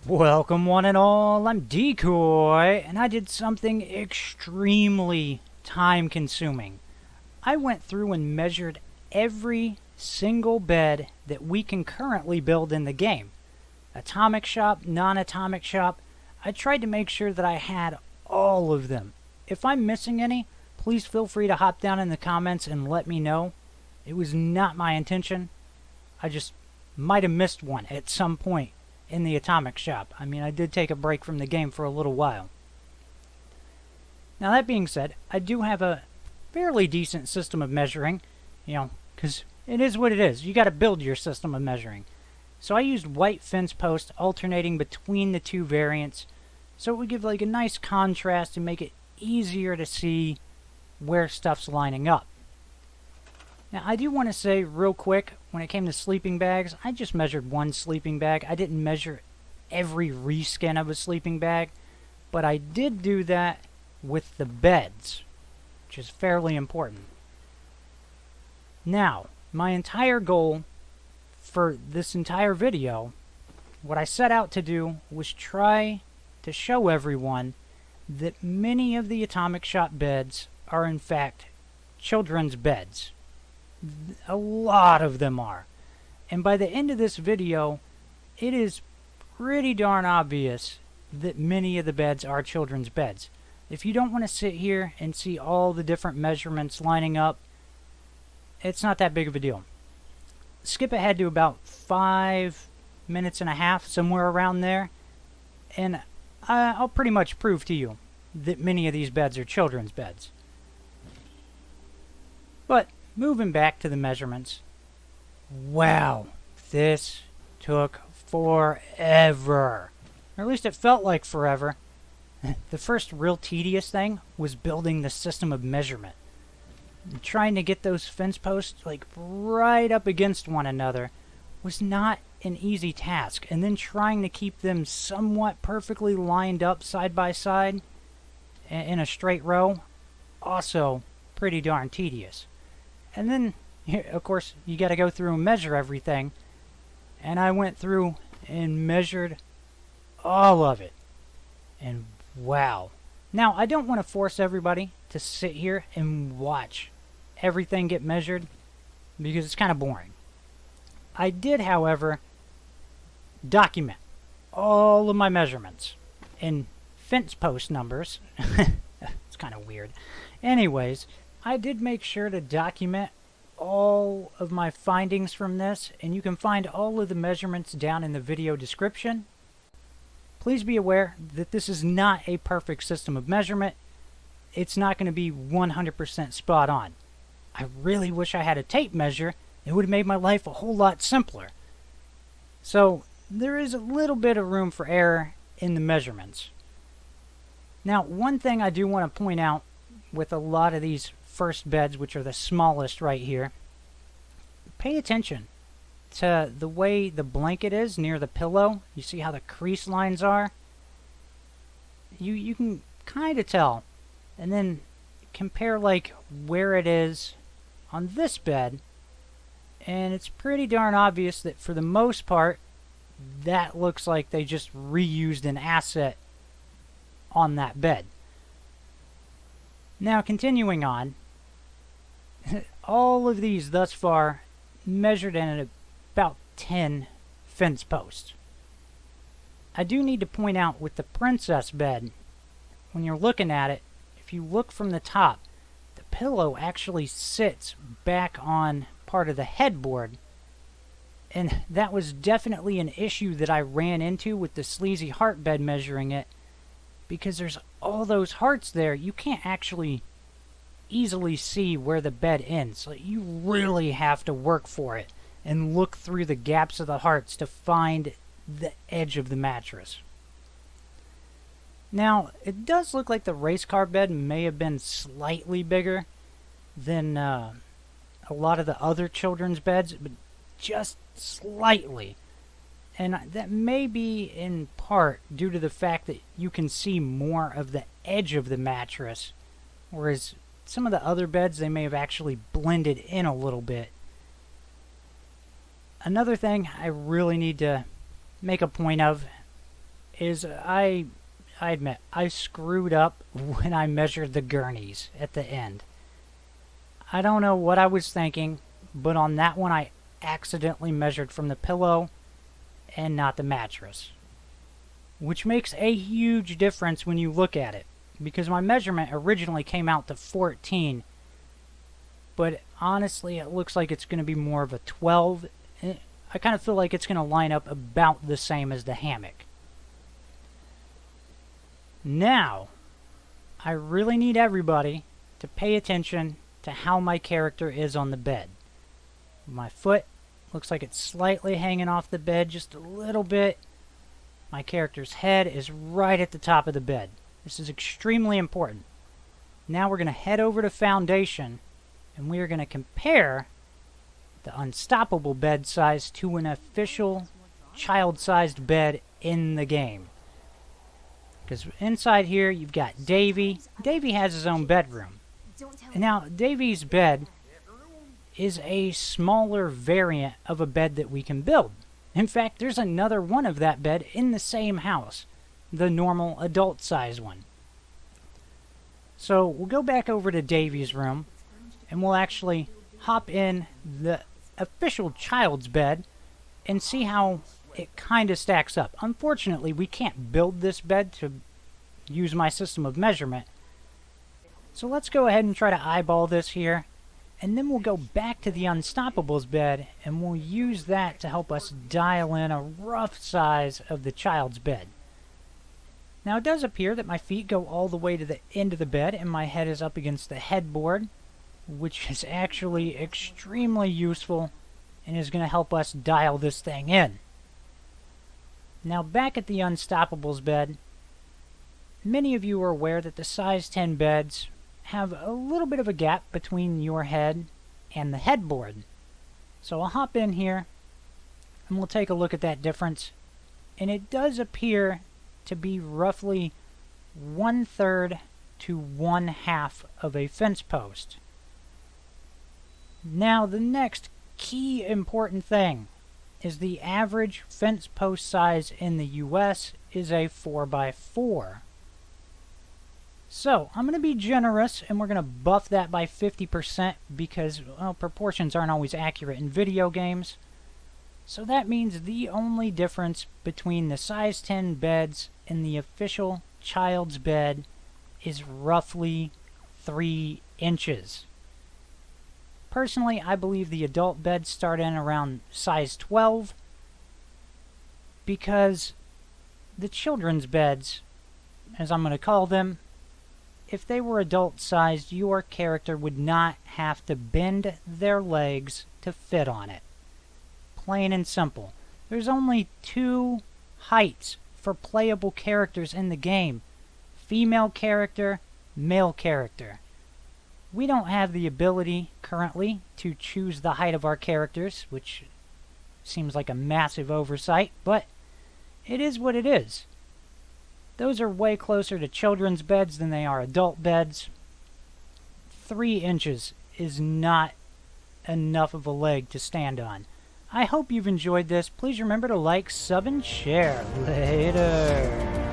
Welcome one and all, I'm Decoy, and I did something extremely time consuming. I went through and measured every single bed that we can currently build in the game. Atomic shop, non-atomic shop, I tried to make sure that I had all of them. If I'm missing any, please feel free to hop down in the comments and let me know. It was not my intention. I just might have missed one at some point in the atomic shop. I mean, I did take a break from the game for a little while. Now that being said, I do have a fairly decent system of measuring, because it is what it is. You got to build your system of measuring. So I used white fence posts alternating between the two variants, so it would give like a nice contrast and make it easier to see where stuff's lining up. Now, I do want to say real quick, when it came to sleeping bags, I just measured one sleeping bag. I didn't measure every reskin of a sleeping bag, but I did do that with the beds, which is fairly important. Now, my entire goal for this entire video, what I set out to do was try to show everyone that many of the atomic shop beds are in fact children's beds. A lot of them are. And by the end of this video, it is pretty darn obvious that many of the beds are children's beds. If you don't want to sit here and see all the different measurements lining up, it's not that big of a deal. Skip ahead to about 5 minutes and a half, somewhere around there, and I'll pretty much prove to you that many of these beds are children's beds. But moving back to the measurements, wow, this took forever. Or at least it felt like forever. The first real tedious thing was building the system of measurement. And trying to get those fence posts like right up against one another was not an easy task. And then trying to keep them somewhat perfectly lined up side by side in a straight row, also pretty darn tedious. And then, of course, you got to go through and measure everything. And I went through and measured all of it. And wow. Now, I don't want to force everybody to sit here and watch everything get measured, because it's kind of boring. I did, however, document all of my measurements in fence post numbers. It's kind of weird. Anyways, I did make sure to document all of my findings from this, and you can find all of the measurements down in the video description. Please be aware that this is not a perfect system of measurement. It's not going to be 100% spot on. I really wish I had a tape measure. It would have made my life a whole lot simpler. So there is a little bit of room for error in the measurements. Now, one thing I do want to point out with a lot of these first beds, which are the smallest right here, pay attention to the way the blanket is near the pillow. You see how the crease lines are? You can kind of tell. And then compare like where it is on this bed, and it's pretty darn obvious that for the most part that looks like they just reused an asset on that bed. Now, continuing on, all of these thus far measured in at about 10 fence posts. I do need to point out with the princess bed, when you're looking at it, if you look from the top, the pillow actually sits back on part of the headboard, and that was definitely an issue that I ran into with the Sleazy Heart Bed measuring it, because there's all those hearts there. You can't actually easily see where the bed ends. So you really have to work for it and look through the gaps of the hearts to find the edge of the mattress. Now, it does look like the Racecar Bed may have been slightly bigger than a lot of the other children's beds, but just slightly. And that may be in part due to the fact that you can see more of the edge of the mattress, whereas some of the other beds, they may have actually blended in a little bit. Another thing I really need to make a point of is I admit, I screwed up when I measured the gurneys at the end. I don't know what I was thinking, but on that one I accidentally measured from the pillow and not the mattress. Which makes a huge difference when you look at it, because my measurement originally came out to 14, but honestly it looks like it's going to be more of a 12. I kind of feel like it's going to line up about the same as the hammock. Now, I really need everybody to pay attention to how my character is on the bed. My foot looks like it's slightly hanging off the bed just a little bit. My character's head is right at the top of the bed. This is extremely important. Now we're going to head over to Foundation, and we are going to compare the unstoppable bed size to an official child-sized bed in the game. Because inside here you've got Davy. Davy has his own bedroom. And now Davy's bed is a smaller variant of a bed that we can build. In fact, there's another one of that bed in the same house, the normal adult size one. So we'll go back over to Davy's room, and we'll actually hop in the official child's bed and see how it kind of stacks up. Unfortunately, we can't build this bed to use my system of measurement. So let's go ahead and try to eyeball this here, and then we'll go back to the Unstoppables bed, and we'll use that to help us dial in a rough size of the child's bed. Now it does appear that my feet go all the way to the end of the bed, and my head is up against the headboard, which is actually extremely useful and is going to help us dial this thing in. Now back at the Unstoppables bed, many of you are aware that the size 10 beds have a little bit of a gap between your head and the headboard. So I'll hop in here and we'll take a look at that difference. And it does appear to be roughly 1/3 to 1/2 of a fence post. Now the next key important thing is the average fence post size in the US is a 4x4. So I'm going to be generous and we're going to buff that by 50% because, well, proportions aren't always accurate in video games. So that means the only difference between the size 10 beds and the official child's bed is roughly 3 inches. Personally, I believe the adult beds start in around size 12 because the children's beds, as I'm going to call them, if they were adult-sized, your character would not have to bend their legs to fit on it. Plain and simple. There's only 2 heights for playable characters in the game. Female character, male character. We don't have the ability currently to choose the height of our characters, which seems like a massive oversight, but it is what it is. Those are way closer to children's beds than they are adult beds. 3 inches is not enough of a leg to stand on. I hope you've enjoyed this. Please remember to like, sub, and share. Later.